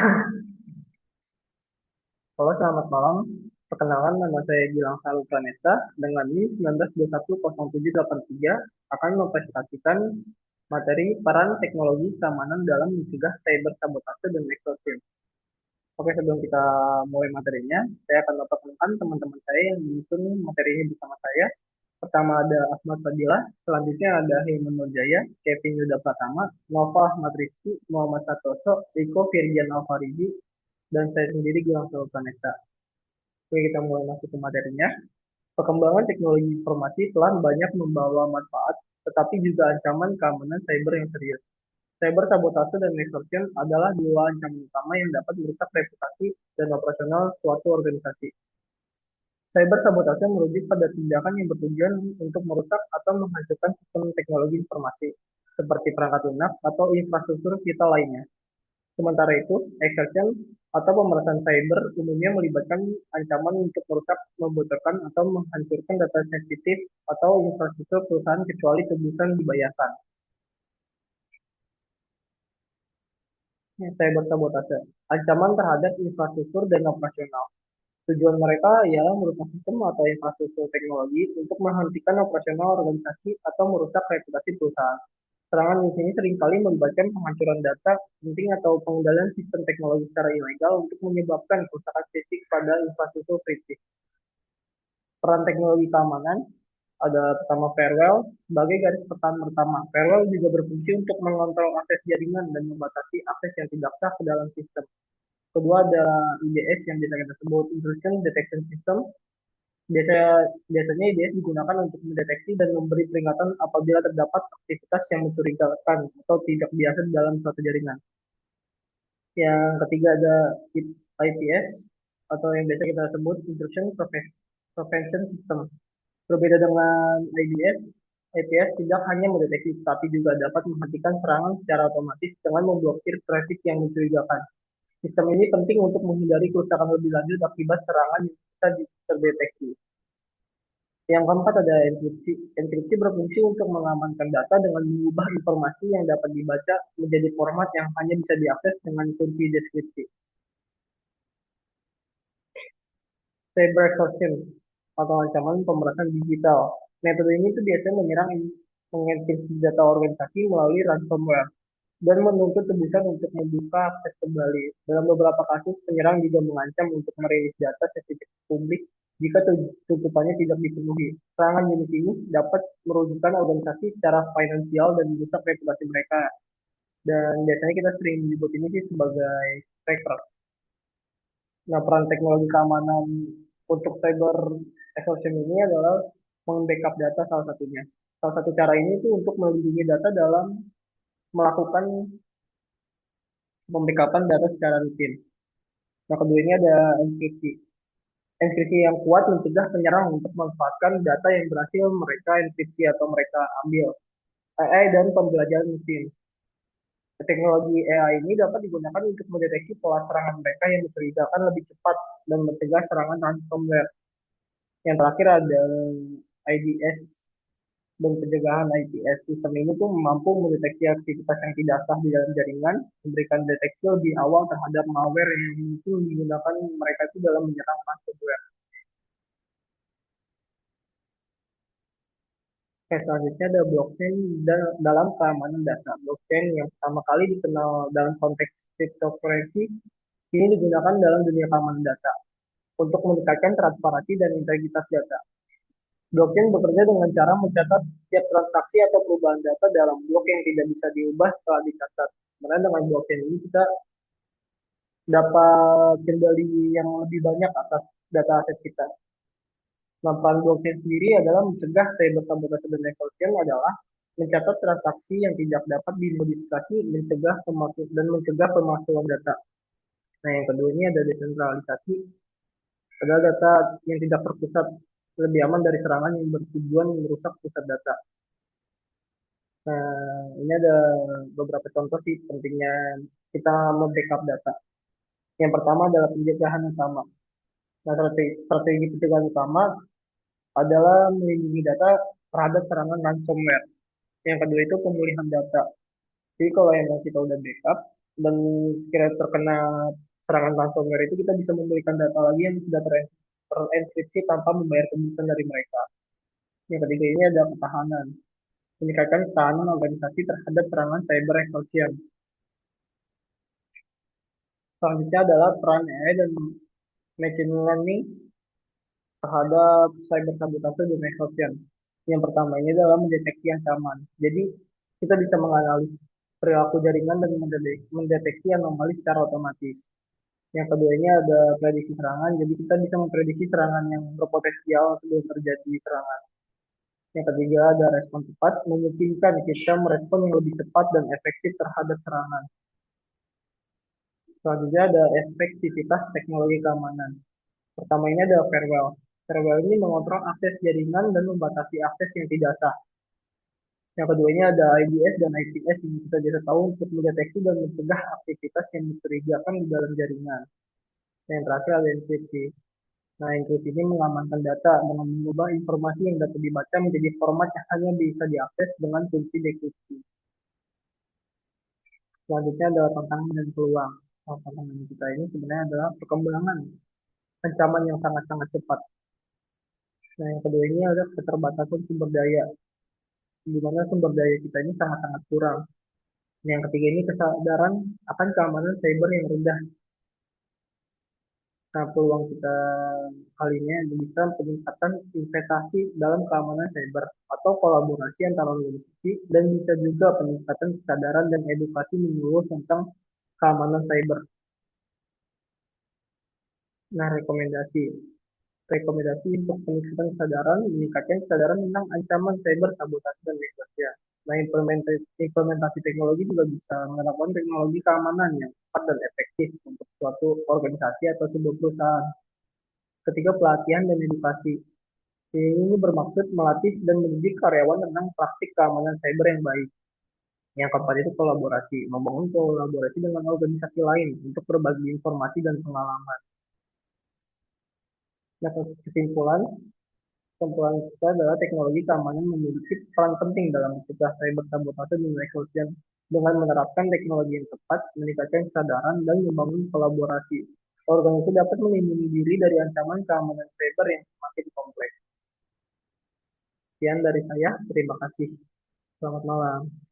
Halo, selamat malam. Perkenalan, nama saya Gilang Salu Pranesta dengan NIM 19210783 akan mempresentasikan materi peran teknologi keamanan dalam mencegah cyber sabotase dan extortion. Oke, sebelum kita mulai materinya, saya akan memperkenalkan teman-teman saya yang menyusun materi ini bersama saya. Pertama ada Ahmad Fadilah, selanjutnya ada Hilman Nurjaya, Kevin Yuda Pratama, Nova Ahmad Rizky, Muhammad Satoso, Riko Firjan Alfaridi, dan saya sendiri Gilang Salu Pranesta. Oke, kita mulai masuk ke materinya. Perkembangan teknologi informasi telah banyak membawa manfaat, tetapi juga ancaman keamanan cyber yang serius. Cyber sabotase dan extortion adalah dua ancaman utama yang dapat merusak reputasi dan operasional suatu organisasi. Cyber sabotase merujuk pada tindakan yang bertujuan untuk merusak atau menghancurkan sistem teknologi informasi, seperti perangkat lunak atau infrastruktur vital lainnya. Sementara itu, extortion atau pemerasan cyber umumnya melibatkan ancaman untuk merusak, membocorkan, atau menghancurkan data sensitif atau infrastruktur perusahaan kecuali tebusan dibayarkan. Cyber sabotase, ancaman terhadap infrastruktur dan operasional. Tujuan mereka ialah merusak sistem atau infrastruktur teknologi untuk menghentikan operasional organisasi atau merusak reputasi perusahaan. Serangan di sini seringkali melibatkan penghancuran data penting atau pengendalian sistem teknologi secara ilegal untuk menyebabkan kerusakan fisik pada infrastruktur kritis. Peran teknologi keamanan ada pertama firewall sebagai garis pertahanan pertama. Firewall juga berfungsi untuk mengontrol akses jaringan dan membatasi akses yang tidak sah ke dalam sistem. Kedua ada IDS yang biasa kita sebut Intrusion Detection System. Biasanya IDS digunakan untuk mendeteksi dan memberi peringatan apabila terdapat aktivitas yang mencurigakan atau tidak biasa di dalam suatu jaringan. Yang ketiga ada IPS atau yang biasa kita sebut Intrusion Prevention System. Berbeda dengan IDS, IPS tidak hanya mendeteksi tapi juga dapat menghentikan serangan secara otomatis dengan memblokir traffic yang mencurigakan. Sistem ini penting untuk menghindari kerusakan lebih lanjut akibat serangan yang bisa terdeteksi. Yang keempat ada enkripsi. Enkripsi berfungsi untuk mengamankan data dengan mengubah informasi yang dapat dibaca menjadi format yang hanya bisa diakses dengan kunci deskripsi. Cyber extortion atau ancaman pemerasan digital. Metode ini tuh biasanya menyerang mengenkripsi data organisasi melalui ransomware dan menuntut tebusan untuk membuka akses kembali. Dalam beberapa kasus, penyerang juga mengancam untuk merilis data sensitif publik jika tuntutannya tidak dipenuhi. Serangan jenis ini dapat merugikan organisasi secara finansial dan merusak reputasi mereka. Dan biasanya kita sering menyebut ini sih sebagai hacker. Nah, peran teknologi keamanan untuk cyber extortion ini adalah membackup data salah satunya. Salah satu cara ini itu untuk melindungi data dalam melakukan pembackupan data secara rutin. Nah, kedua ini ada enkripsi. Enkripsi yang kuat mencegah penyerang untuk memanfaatkan data yang berhasil mereka enkripsi atau mereka ambil. AI dan pembelajaran mesin. Teknologi AI ini dapat digunakan untuk mendeteksi pola serangan mereka yang mencurigakan lebih cepat dan mencegah serangan ransomware. Yang terakhir ada IDS dan pencegahan IPS. Sistem ini tuh mampu mendeteksi aktivitas yang tidak sah di dalam jaringan, memberikan deteksi lebih awal terhadap malware yang mungkin digunakan mereka itu dalam menyerang ransomware. Oke, selanjutnya ada blockchain dalam keamanan data. Blockchain yang pertama kali dikenal dalam konteks cryptocurrency, ini digunakan dalam dunia keamanan data untuk meningkatkan transparansi dan integritas data. Blockchain bekerja dengan cara mencatat setiap transaksi atau perubahan data dalam blok yang tidak bisa diubah setelah dicatat. Karena dengan blockchain ini kita dapat kendali yang lebih banyak atas data aset kita. Manfaat blockchain sendiri adalah mencegah cyber sabotase dan extortion adalah mencatat transaksi yang tidak dapat dimodifikasi, mencegah dan mencegah pemalsuan data. Nah, yang kedua ini ada desentralisasi, adalah data yang tidak terpusat, lebih aman dari serangan yang bertujuan merusak pusat data. Nah, ini ada beberapa contoh sih pentingnya kita membackup data. Yang pertama adalah pencegahan utama. Nah, strategi pencegahan utama adalah melindungi data terhadap serangan ransomware. Yang kedua itu pemulihan data. Jadi kalau yang kita udah backup, Dan sekiranya terkena serangan ransomware itu kita bisa memulihkan data lagi yang sudah terenkripsi tanpa membayar tebusan dari mereka. Yang ketiga ini ada ketahanan, meningkatkan ketahanan organisasi terhadap serangan cyber extortion. Selanjutnya adalah peran AI dan machine learning terhadap cyber sabotase dan extortion. Yang pertama ini adalah mendeteksi ancaman. Jadi kita bisa menganalisis perilaku jaringan dan mendeteksi anomali secara otomatis. Yang kedua ini ada prediksi serangan. Jadi kita bisa memprediksi serangan yang berpotensial sebelum terjadi serangan. Yang ketiga ada respon cepat, memungkinkan kita merespon yang lebih cepat dan efektif terhadap serangan. Selanjutnya ada efektivitas teknologi keamanan. Pertama ini ada firewall. Firewall ini mengontrol akses jaringan dan membatasi akses yang tidak sah. Yang kedua ini ada IDS dan IPS yang kita bisa tahu untuk mendeteksi dan mencegah aktivitas yang mencurigakan di dalam jaringan. Yang terakhir ada enkripsi. Nah, enkripsi ini mengamankan data dengan mengubah informasi yang dapat dibaca menjadi format yang hanya bisa diakses dengan kunci dekripsi. Selanjutnya adalah tantangan dan peluang. Nah, tantangan kita ini sebenarnya adalah perkembangan ancaman yang sangat-sangat cepat. Nah, yang kedua ini adalah keterbatasan sumber daya, di mana sumber daya kita ini sangat-sangat kurang. Nah, yang ketiga ini kesadaran akan keamanan cyber yang rendah. Nah, peluang kita kali ini bisa peningkatan investasi dalam keamanan cyber atau kolaborasi antara organisasi dan bisa juga peningkatan kesadaran dan edukasi menyeluruh tentang keamanan cyber. Nah, rekomendasi untuk peningkatan kesadaran, meningkatkan kesadaran tentang ancaman cyber, sabotase, dan media. Nah, implementasi teknologi juga bisa menerapkan teknologi keamanan yang cepat dan efektif untuk suatu organisasi atau sebuah perusahaan. Ketiga, pelatihan dan edukasi. Ini bermaksud melatih dan mendidik karyawan tentang praktik keamanan cyber yang baik. Yang keempat itu kolaborasi, membangun kolaborasi dengan organisasi lain untuk berbagi informasi dan pengalaman. Nah, kesimpulan, kesimpulan kita adalah teknologi keamanan memiliki peran penting dalam mencegah cyber sabotase dan eksplosion dengan menerapkan teknologi yang tepat, meningkatkan kesadaran, dan membangun kolaborasi. Organisasi dapat melindungi diri dari ancaman keamanan cyber yang semakin kompleks. Sekian dari saya, terima kasih. Selamat malam.